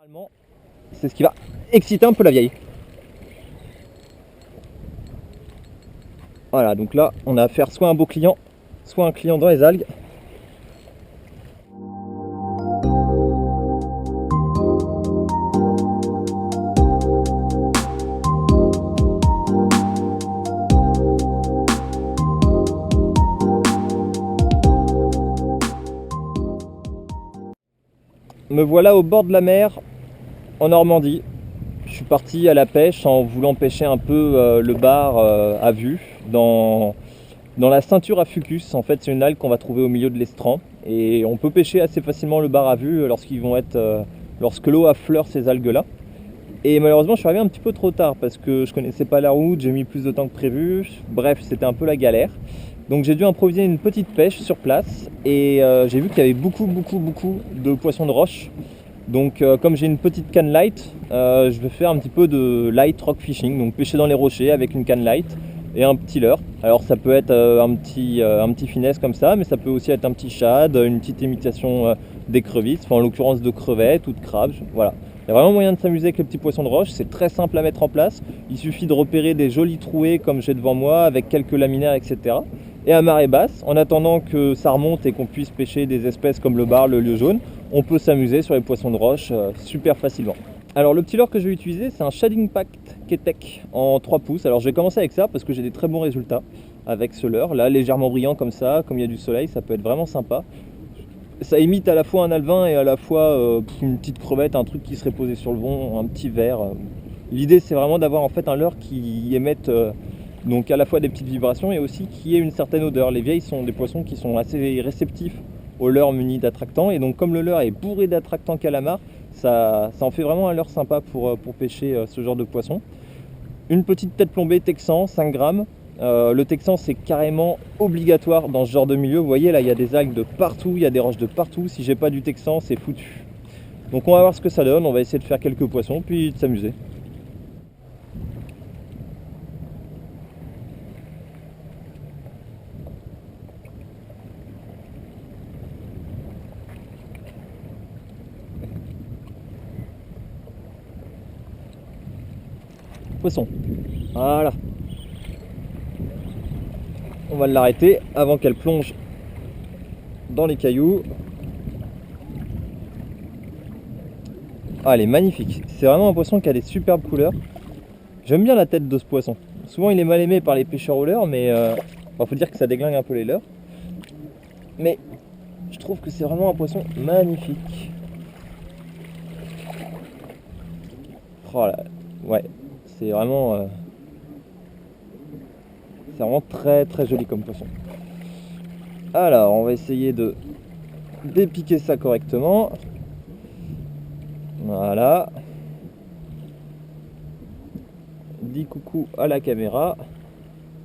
Généralement, c'est ce qui va exciter un peu la vieille. Voilà, donc là, on a affaire soit à un beau client, soit un client dans les algues. Me voilà au bord de la mer, en Normandie. Je suis parti à la pêche en voulant pêcher un peu le bar à vue dans la ceinture à fucus. En fait, c'est une algue qu'on va trouver au milieu de l'estran et on peut pêcher assez facilement le bar à vue lorsque l'eau affleure ces algues-là. Et malheureusement, je suis arrivé un petit peu trop tard parce que je connaissais pas la route, j'ai mis plus de temps que prévu. Bref, c'était un peu la galère. Donc j'ai dû improviser une petite pêche sur place et j'ai vu qu'il y avait beaucoup de poissons de roche. Donc comme j'ai une petite canne light, je vais faire un petit peu de light rock fishing, donc pêcher dans les rochers avec une canne light et un petit leurre. Alors ça peut être un petit finesse comme ça, mais ça peut aussi être un petit shad, une petite imitation d'écrevisse, enfin en l'occurrence de crevettes ou de crabes, voilà. Il y a vraiment moyen de s'amuser avec les petits poissons de roche, c'est très simple à mettre en place. Il suffit de repérer des jolies trouées comme j'ai devant moi avec quelques laminaires, etc. Et à marée basse, en attendant que ça remonte et qu'on puisse pêcher des espèces comme le bar, le lieu jaune, on peut s'amuser sur les poissons de roche super facilement. Alors le petit leurre que je vais utiliser, c'est un Shading Pact Ketek en 3 pouces. Alors je vais commencer avec ça parce que j'ai des très bons résultats avec ce leurre. Là, légèrement brillant comme ça, comme il y a du soleil, ça peut être vraiment sympa. Ça imite à la fois un alevin et à la fois une petite crevette, un truc qui serait posé sur le vent, un petit verre. L'idée c'est vraiment d'avoir en fait un leurre qui émette donc à la fois des petites vibrations et aussi qui ait une certaine odeur. Les vieilles sont des poissons qui sont assez réceptifs au leurre muni d'attractants et donc comme le leurre est bourré d'attractants calamars, ça en fait vraiment un leurre sympa pour pêcher ce genre de poisson. Une petite tête plombée texan, 5 grammes. Le texan c'est carrément obligatoire dans ce genre de milieu. Vous voyez là il y a des algues de partout, il y a des roches de partout. Si j'ai pas du texan c'est foutu. Donc on va voir ce que ça donne, on va essayer de faire quelques poissons puis de s'amuser. Poisson, voilà. On va l'arrêter avant qu'elle plonge dans les cailloux. Ah, elle est magnifique. C'est vraiment un poisson qui a des superbes couleurs. J'aime bien la tête de ce poisson. Souvent il est mal aimé par les pêcheurs au leurre, mais faut dire que ça déglingue un peu les leurres. Mais je trouve que c'est vraiment un poisson magnifique. Oh là, ouais, c'est vraiment très joli comme poisson. Alors on va essayer de dépiquer ça correctement. Voilà. Dis coucou à la caméra.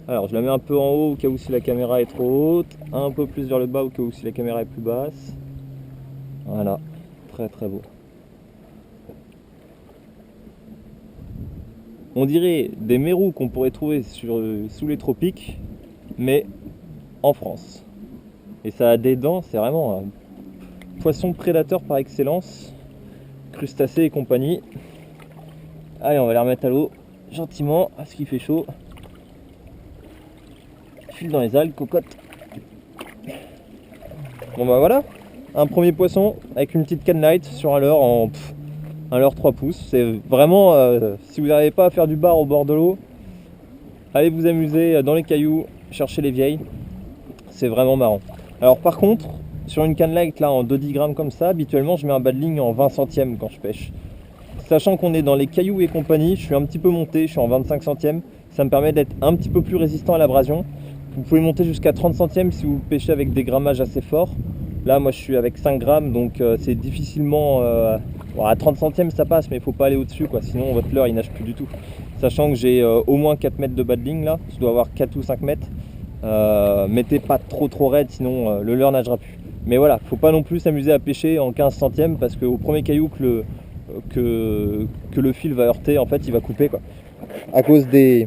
Alors je la mets un peu en haut au cas où si la caméra est trop haute, un peu plus vers le bas au cas où si la caméra est plus basse. Voilà, très beau. On dirait des mérous qu'on pourrait trouver sous les tropiques, mais en France. Et ça a des dents, c'est vraiment un poisson prédateur par excellence, crustacés et compagnie. Allez, on va les remettre à l'eau gentiment, parce qu'il fait chaud. File dans les algues, cocotte. Bon bah voilà, un premier poisson avec une petite canne light sur un leurre un leurre 3 pouces. C'est vraiment, si vous n'arrivez pas à faire du bar au bord de l'eau, allez vous amuser dans les cailloux, chercher les vieilles. C'est vraiment marrant. Alors par contre, sur une canne light là en 2-10 grammes comme ça, habituellement je mets un bas de ligne en 20 centièmes quand je pêche. Sachant qu'on est dans les cailloux et compagnie, je suis un petit peu monté, je suis en 25 centièmes. Ça me permet d'être un petit peu plus résistant à l'abrasion. Vous pouvez monter jusqu'à 30 centièmes si vous pêchez avec des grammages assez forts. Là moi je suis avec 5 grammes donc c'est difficilement... Bon, à 30 centièmes ça passe mais il faut pas aller au-dessus quoi, sinon votre leurre il nage plus du tout. Sachant que j'ai au moins 4 mètres de bas de ligne là, je dois avoir 4 ou 5 mètres. Mettez pas trop raide sinon le leurre nagera plus. Mais voilà, faut pas non plus s'amuser à pêcher en 15 centièmes parce qu'au premier caillou que le fil va heurter, en fait il va couper quoi. À cause de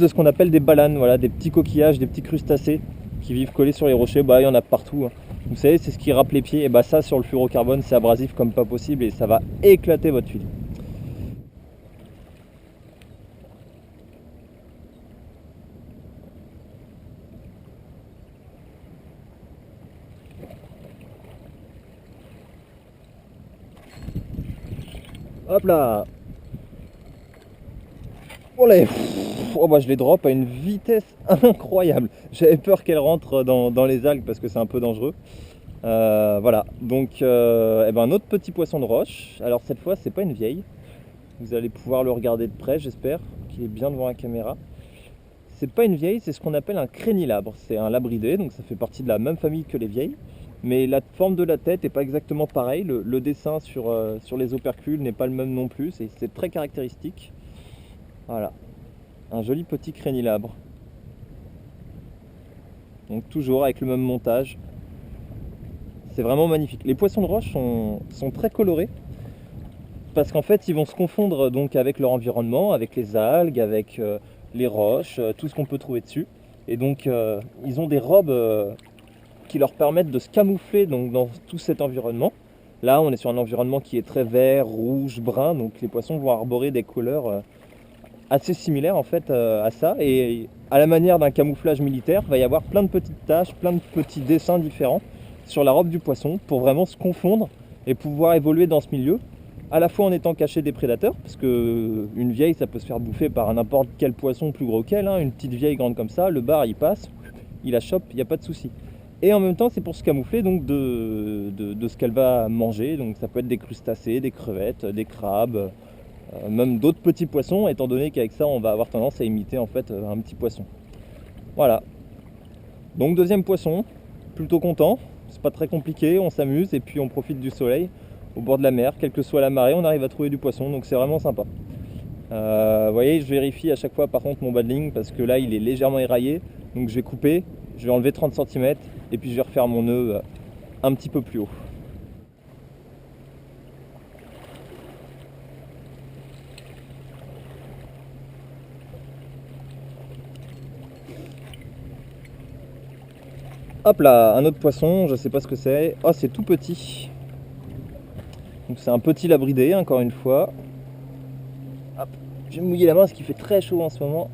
ce qu'on appelle des balanes, voilà, des petits coquillages, des petits crustacés qui vivent collés sur les rochers, bah il y en a partout. Vous savez, c'est ce qui râpe les pieds. Et bah ça, sur le fluorocarbone, c'est abrasif comme pas possible et ça va éclater votre tuile. Hop là. Olé. Oh bah je les drop à une vitesse incroyable. J'avais peur qu'elles rentrent dans les algues parce que c'est un peu dangereux. Voilà, donc eh ben, un autre petit poisson de roche. Alors cette fois, c'est pas une vieille. Vous allez pouvoir le regarder de près, j'espère qu'il est bien devant la caméra. C'est pas une vieille, c'est ce qu'on appelle un crénilabre. C'est un labridé, donc ça fait partie de la même famille que les vieilles. Mais la forme de la tête n'est pas exactement pareil. Le dessin sur les opercules n'est pas le même non plus. C'est très caractéristique. Voilà, un joli petit crénilabre. Donc toujours avec le même montage. C'est vraiment magnifique. Les poissons de roche sont très colorés parce qu'en fait ils vont se confondre donc avec leur environnement, avec les algues, avec les roches, tout ce qu'on peut trouver dessus. Et donc ils ont des robes qui leur permettent de se camoufler donc, dans tout cet environnement. Là on est sur un environnement qui est très vert, rouge, brun, donc les poissons vont arborer des couleurs assez similaires en fait à ça. Et à la manière d'un camouflage militaire, il va y avoir plein de petites taches, plein de petits dessins différents sur la robe du poisson pour vraiment se confondre et pouvoir évoluer dans ce milieu, à la fois en étant caché des prédateurs, parce que une vieille ça peut se faire bouffer par n'importe quel poisson plus gros qu'elle, hein. Une petite vieille grande comme ça, le bar il passe, il la chope, il n'y a pas de souci. Et en même temps c'est pour se camoufler donc de ce qu'elle va manger, donc ça peut être des crustacés, des crevettes, des crabes, même d'autres petits poissons, étant donné qu'avec ça on va avoir tendance à imiter en fait un petit poisson. Voilà, donc deuxième poisson, plutôt content. C'est pas très compliqué, on s'amuse et puis on profite du soleil au bord de la mer, quelle que soit la marée, on arrive à trouver du poisson, donc c'est vraiment sympa. Vous voyez, je vérifie à chaque fois par contre mon badling parce que là il est légèrement éraillé, donc je vais couper, je vais enlever 30 cm et puis je vais refaire mon nœud un petit peu plus haut. Hop là, un autre poisson, je sais pas ce que c'est. Oh, c'est tout petit. Donc c'est un petit labridé, encore une fois. Hop, je vais mouiller la main parce qu'il fait très chaud en ce moment.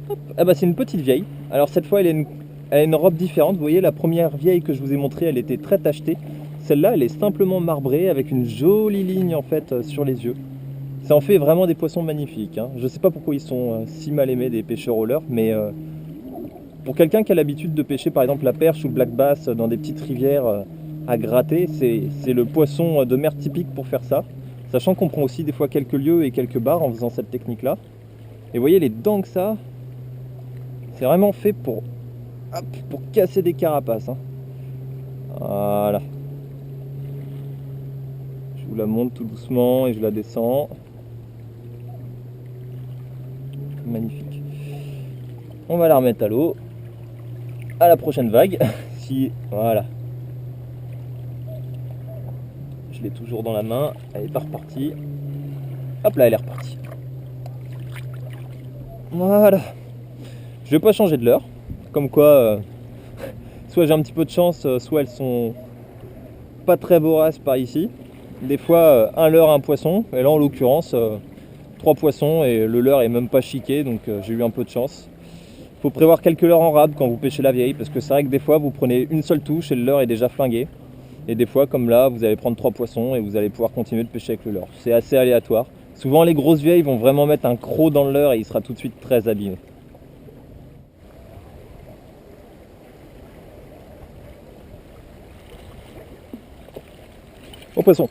Hop. Ah bah c'est une petite vieille. Alors cette fois elle a une robe différente. Vous voyez, la première vieille que je vous ai montrée, elle était très tachetée. Celle-là, elle est simplement marbrée avec une jolie ligne en fait sur les yeux. Ça en fait vraiment des poissons magnifiques, hein. Je sais pas pourquoi ils sont si mal aimés des pêcheurs au leurre, mais pour quelqu'un qui a l'habitude de pêcher par exemple la perche ou le black bass dans des petites rivières à gratter, c'est le poisson de mer typique pour faire ça. Sachant qu'on prend aussi des fois quelques lieux et quelques bars en faisant cette technique là. Et vous voyez les dents que ça, c'est vraiment fait pour casser des carapaces, hein. Voilà. Je vous la monte tout doucement et je la descends. Magnifique. On va la remettre à l'eau. À la prochaine vague. Si, voilà. Je l'ai toujours dans la main. Elle est pas repartie. Hop là, elle est repartie. Voilà. Je vais pas changer de leurre. Comme quoi, soit j'ai un petit peu de chance, soit elles sont pas très voraces par ici. Des fois, un leurre, un poisson. Et là, en l'occurrence, 3 poissons et le leurre est même pas chiqué. Donc, j'ai eu un peu de chance. Faut prévoir quelques leurres en rade quand vous pêchez la vieille, parce que c'est vrai que des fois vous prenez une seule touche et le leurre est déjà flingué. Et des fois, comme là, vous allez prendre 3 poissons et vous allez pouvoir continuer de pêcher avec le leurre. C'est assez aléatoire. Souvent les grosses vieilles vont vraiment mettre un croc dans le leurre et il sera tout de suite très abîmé. Au poisson.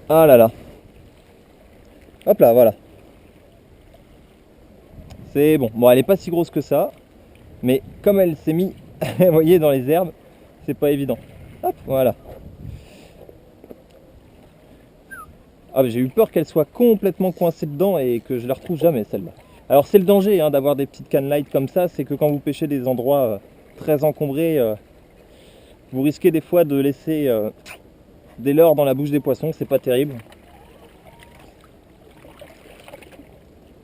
Ah là là. Hop là, voilà. C'est bon. Bon, elle est pas si grosse que ça, mais comme elle s'est mise, vous voyez, dans les herbes, c'est pas évident. Hop, voilà. Ah, j'ai eu peur qu'elle soit complètement coincée dedans et que je la retrouve jamais celle-là. Alors c'est le danger hein, d'avoir des petites cannes light comme ça, c'est que quand vous pêchez des endroits très encombrés, vous risquez des fois de laisser des leurres dans la bouche des poissons, c'est pas terrible.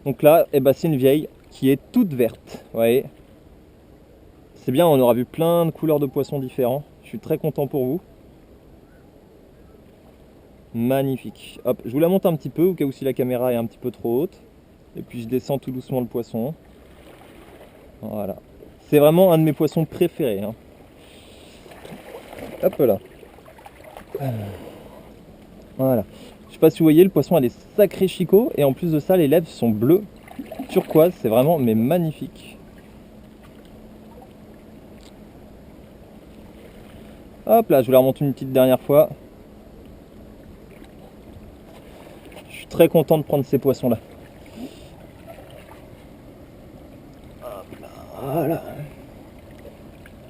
Donc là, eh ben, c'est une vieille qui est toute verte. Vous voyez, c'est bien, on aura vu plein de couleurs de poissons différents. Je suis très content pour vous. Magnifique. Hop, je vous la monte un petit peu au cas où si la caméra est un petit peu trop haute. Et puis je descends tout doucement le poisson. Voilà. C'est vraiment un de mes poissons préférés, hein. Hop là. Voilà. Je sais pas si vous voyez, le poisson a des sacrés chicots. Et en plus de ça, les lèvres sont bleues, turquoise. C'est vraiment mais magnifique. Hop là, je vous la remonte une petite dernière fois. Je suis très content de prendre ces poissons là. Hop là, voilà.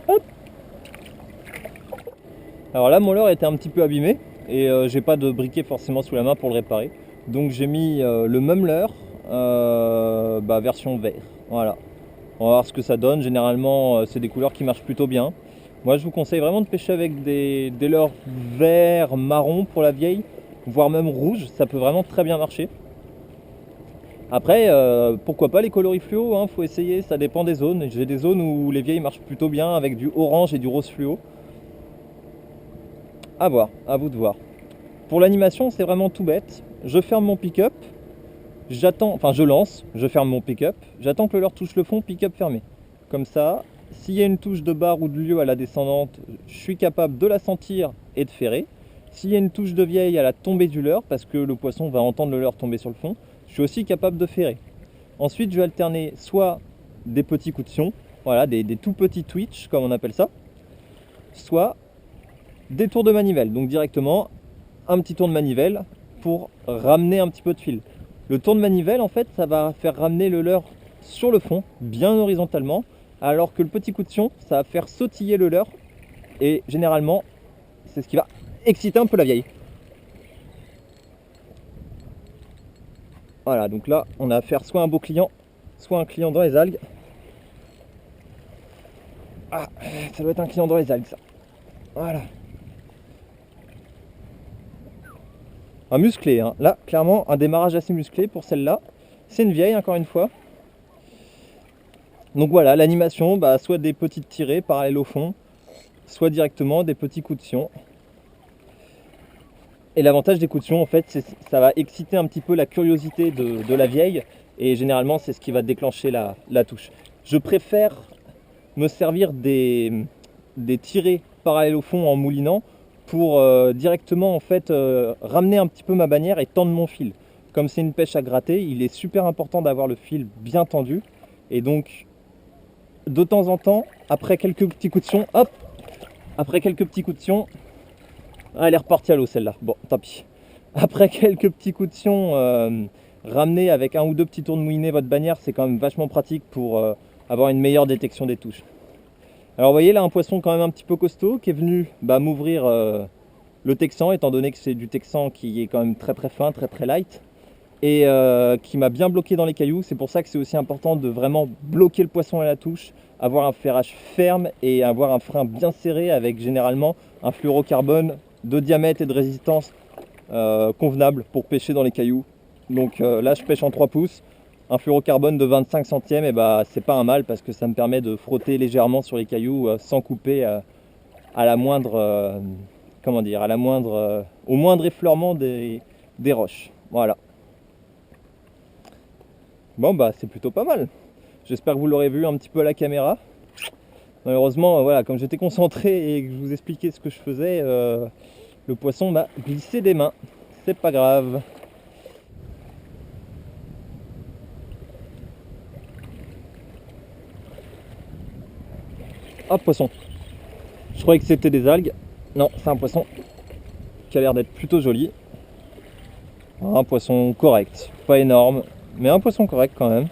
Hop. Alors là, mon leurre était un petit peu abîmé et j'ai pas de briquet forcément sous la main pour le réparer. Donc j'ai mis le même leurre, version vert. Voilà. On va voir ce que ça donne. Généralement, c'est des couleurs qui marchent plutôt bien. Moi, je vous conseille vraiment de pêcher avec des leurres vert, marron pour la vieille, voire même rouge. Ça peut vraiment très bien marcher. Après, pourquoi pas les coloris fluo, hein, faut essayer, ça dépend des zones. J'ai des zones où les vieilles marchent plutôt bien avec du orange et du rose fluo. À voir, à vous de voir. Pour l'animation, c'est vraiment tout bête. Je ferme mon pick-up, j'attends, enfin je lance, je ferme mon pick-up, j'attends que le leurre touche le fond, pick-up fermé. Comme ça, s'il y a une touche de barre ou de lieu à la descendante, je suis capable de la sentir et de ferrer. S'il y a une touche de vieille à la tombée du leurre, parce que le poisson va entendre le leurre tomber sur le fond, je suis aussi capable de ferrer. Ensuite, je vais alterner soit des petits coups de sion, voilà, des tout petits twitch, comme on appelle ça, soit des tours de manivelle. Donc directement, un petit tour de manivelle pour ramener un petit peu de fil. Le tour de manivelle, en fait, ça va faire ramener le leurre sur le fond, bien horizontalement, alors que le petit coup de sion, ça va faire sautiller le leurre. Et généralement, c'est ce qui va exciter un peu la vieille. Voilà, donc là, on a affaire soit à un beau client, soit un client dans les algues. Ah, ça doit être un client dans les algues, ça. Voilà. Un musclé, hein. Là, clairement, un démarrage assez musclé pour celle-là. C'est une vieille, encore une fois. Donc voilà, l'animation, soit des petites tirées parallèles au fond, soit directement des petits coups de sion. Et l'avantage des coups de sion, en fait, c'est ça va exciter un petit peu la curiosité de la vieille. Et généralement, c'est ce qui va déclencher la touche. Je préfère me servir des tirées parallèles au fond en moulinant pour directement en fait ramener un petit peu ma bannière et tendre mon fil. Comme c'est une pêche à gratter, il est super important d'avoir le fil bien tendu. Et donc, de temps en temps, après quelques petits coups de sion, hop, après quelques petits coups de sion, elle est repartie à l'eau celle-là. Bon, tant pis. Après quelques petits coups de sion, ramener avec un ou deux petits tours de moulinet votre bannière, c'est quand même vachement pratique pour avoir une meilleure détection des touches. Alors vous voyez là un poisson quand même un petit peu costaud qui est venu m'ouvrir le texan, étant donné que c'est du texan qui est quand même très fin, très light, et qui m'a bien bloqué dans les cailloux. C'est pour ça que c'est aussi important de vraiment bloquer le poisson à la touche, avoir un ferrage ferme et avoir un frein bien serré avec généralement un fluorocarbone de diamètre et de résistance convenable pour pêcher dans les cailloux. Donc là je pêche en 3 pouces. Un fluorocarbone de 25 centièmes, et c'est pas un mal parce que ça me permet de frotter légèrement sur les cailloux sans couper à la moindre, au moindre effleurement des roches. Voilà. Bon c'est plutôt pas mal. J'espère que vous l'aurez vu un petit peu à la caméra. Malheureusement, voilà, comme j'étais concentré et que je vous expliquais ce que je faisais, le poisson m'a glissé des mains. C'est pas grave. Ah, poisson. Je croyais que c'était des algues. Non, c'est un poisson qui a l'air d'être plutôt joli. Un poisson correct, pas énorme, mais un poisson correct quand même.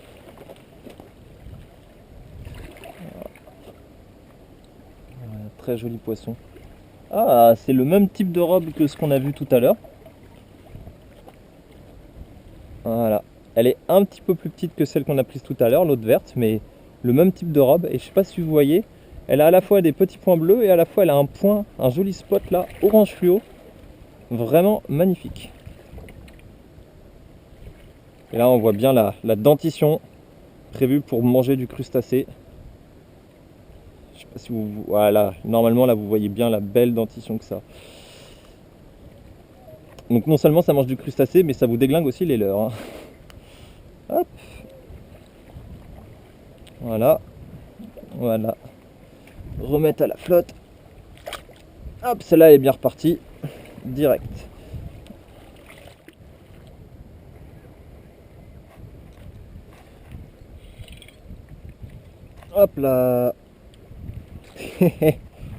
Très joli poisson. Ah, c'est le même type de robe que ce qu'on a vu tout à l'heure. Voilà. Elle est un petit peu plus petite que celle qu'on a prise tout à l'heure, l'autre verte, mais le même type de robe. Et je sais pas si vous voyez, elle a à la fois des petits points bleus et à la fois elle a un point, un joli spot là, orange fluo. Vraiment magnifique. Et là on voit bien la dentition prévue pour manger du crustacé. Je sais pas si vous... Voilà, normalement là vous voyez bien la belle dentition que ça. Donc non seulement ça mange du crustacé, mais ça vous déglingue aussi les leurs, hein. Hop. Voilà. Voilà. Remettre à la flotte. Hop, celle-là est bien repartie. Direct. Hop là.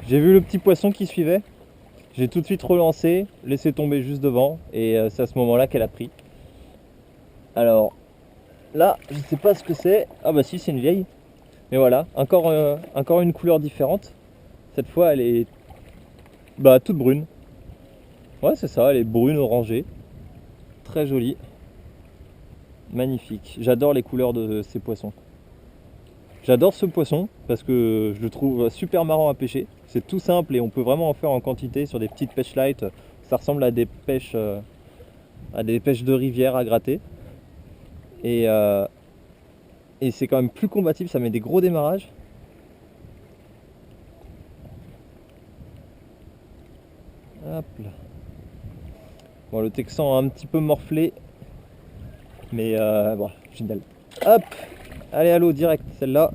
J'ai vu le petit poisson qui suivait. J'ai tout de suite relancé, laissé tomber juste devant. Et c'est à ce moment-là qu'elle a pris. Alors, là, je sais pas ce que c'est. Ah bah si, c'est une vieille. Mais voilà, encore une couleur différente. Cette fois, elle est toute brune. Ouais, c'est ça, elle est brune orangée. Très jolie. Magnifique. J'adore les couleurs de ces poissons. J'adore ce poisson parce que je le trouve super marrant à pêcher. C'est tout simple et on peut vraiment en faire en quantité sur des petites pêches light. Ça ressemble à des pêches de rivière à gratter. Et, euh, et c'est quand même plus combatif, ça met des gros démarrages. Hop là. Bon, le texan a un petit peu morflé. Mais bon, génial. Hop, allez à l'eau direct, celle-là.